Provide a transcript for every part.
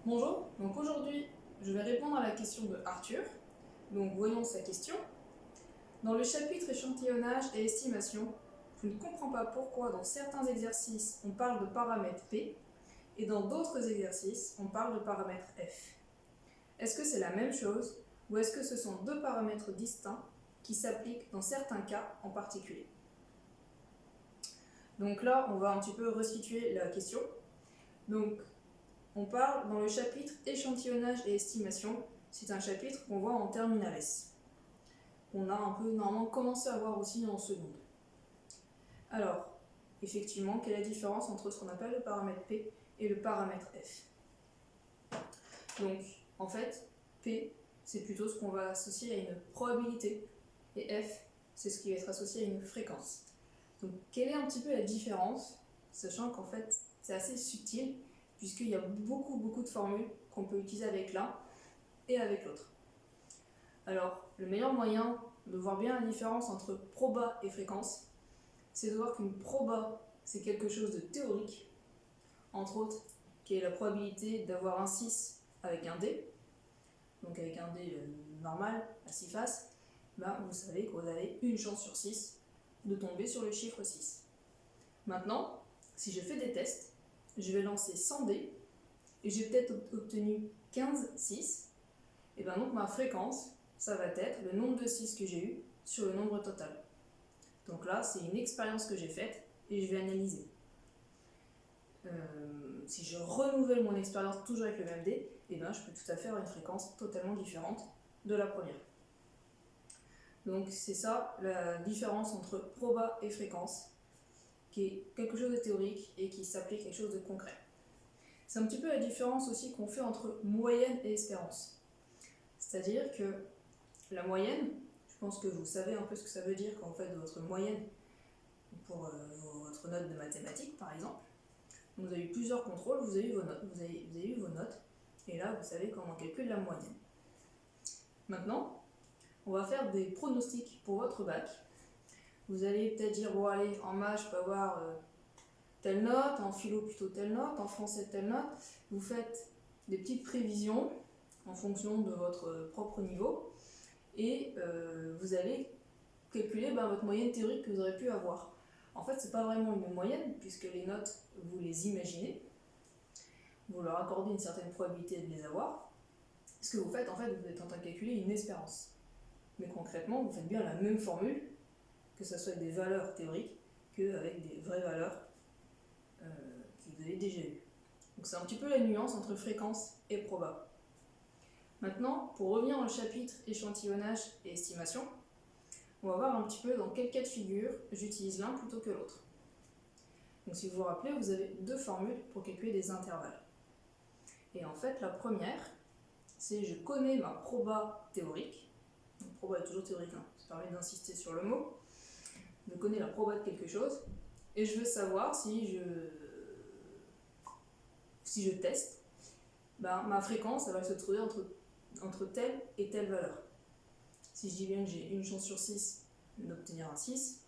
Bonjour, donc aujourd'hui je vais répondre à la question de Arthur. Donc voyons sa question. Dans le chapitre échantillonnage et estimation, je ne comprends pas pourquoi dans certains exercices on parle de paramètre P et dans d'autres exercices on parle de paramètre F. Est-ce que c'est la même chose ou est-ce que ce sont deux paramètres distincts qui s'appliquent dans certains cas en particulier? Donc là on va un petit peu resituer la question. Donc on parle dans le chapitre échantillonnage et estimation, c'est un chapitre qu'on voit en terminale S. On a un peu normalement commencé à voir aussi en seconde. Alors, effectivement, quelle est la différence entre ce qu'on appelle le paramètre P et le paramètre F? Donc, en fait, P, c'est plutôt ce qu'on va associer à une probabilité, et F, c'est ce qui va être associé à une fréquence. Donc, quelle est un petit peu la différence, sachant qu'en fait, c'est assez subtil, puisqu'il y a beaucoup de formules qu'on peut utiliser avec l'un et avec l'autre. Alors, le meilleur moyen de voir bien la différence entre proba et fréquence, c'est de voir qu'une proba, c'est quelque chose de théorique, entre autres, qui est la probabilité d'avoir un 6 avec un dé, donc avec un dé normal, à 6 faces, vous savez que vous avez une chance sur 6 de tomber sur le chiffre 6. Maintenant, si je fais des tests, je vais lancer 100 dés, et j'ai peut-être obtenu 15 6, et bien donc ma fréquence, ça va être le nombre de 6 que j'ai eu sur le nombre total. Donc là, c'est une expérience que j'ai faite et je vais analyser. Si je renouvelle mon expérience toujours avec le même dé, et bien je peux tout à fait avoir une fréquence totalement différente de la première. Donc c'est ça la différence entre proba et fréquence, qui est quelque chose de théorique et qui s'applique à quelque chose de concret. C'est un petit peu la différence aussi qu'on fait entre moyenne et espérance. C'est-à-dire que la moyenne, je pense que vous savez un peu ce que ça veut dire quand vous faites votre moyenne pour votre note de mathématiques par exemple. Donc vous avez eu plusieurs contrôles, vous avez eu vos notes, et là vous savez comment on calcule la moyenne. Maintenant, on va faire des pronostics pour votre bac. Vous allez peut-être dire, bon allez, en maths je peux avoir telle note, en philo plutôt telle note, en français telle note. Vous faites des petites prévisions en fonction de votre propre niveau, et vous allez calculer votre moyenne théorique que vous aurez pu avoir. En fait, c'est pas vraiment une moyenne, puisque les notes, vous les imaginez, vous leur accordez une certaine probabilité de les avoir. Ce que vous faites, en fait, vous êtes en train de calculer une espérance. Mais concrètement, vous faites bien la même formule, que ce soit avec des valeurs théoriques, qu'avec des vraies valeurs que vous avez déjà eues. Donc c'est un petit peu la nuance entre fréquence et proba. Maintenant, pour revenir au chapitre échantillonnage et estimation, on va voir un petit peu dans quel cas de figure j'utilise l'un plutôt que l'autre. Donc si vous vous rappelez, vous avez deux formules pour calculer des intervalles. Et en fait, la première, c'est je connais ma proba théorique. Donc proba est toujours théorique, ça permet d'insister sur le mot. Je connais la proba de quelque chose, et je veux savoir si je teste, ma fréquence elle va se trouver entre telle et telle valeur. Si je dis bien que j'ai une chance sur 6 d'obtenir un 6,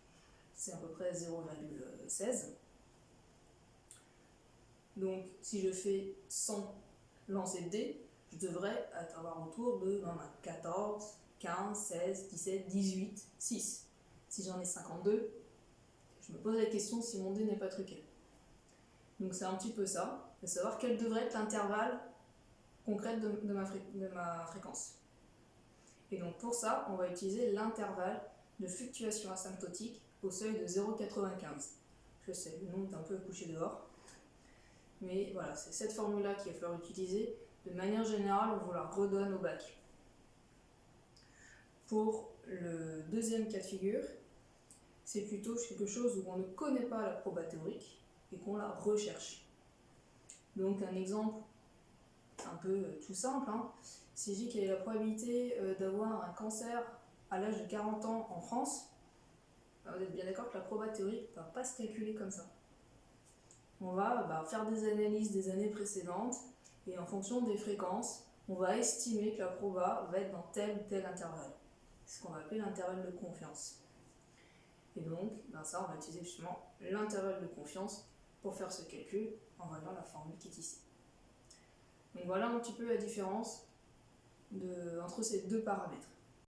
c'est à peu près 0,16. Donc si je fais 100 lancers de dés, je devrais avoir autour de 14, 15, 16, 17, 18, 6. Si j'en ai 52, je me pose la question si mon dé n'est pas truqué. Donc c'est un petit peu ça, de savoir quel devrait être l'intervalle concret de ma fréquence. Et donc pour ça, on va utiliser l'intervalle de fluctuation asymptotique au seuil de 0,95. Je sais, le nom est un peu couché dehors. Mais voilà, c'est cette formule-là qu'il va falloir utiliser. De manière générale, on vous la redonne au bac. Pour le deuxième cas de figure, c'est plutôt quelque chose où on ne connaît pas la proba théorique et qu'on la recherche. Donc un exemple un peu tout simple, si je dis quelle est la probabilité d'avoir un cancer à l'âge de 40 ans en France, vous êtes bien d'accord que la proba théorique ne va pas se calculer comme ça. On va faire des analyses des années précédentes, et en fonction des fréquences, on va estimer que la proba va être dans tel ou tel intervalle. C'est ce qu'on va appeler l'intervalle de confiance. Et donc, ça, on va utiliser justement l'intervalle de confiance pour faire ce calcul en voyant la formule qui est ici. Donc Donc voilà un petit peu la différence entre ces deux paramètres.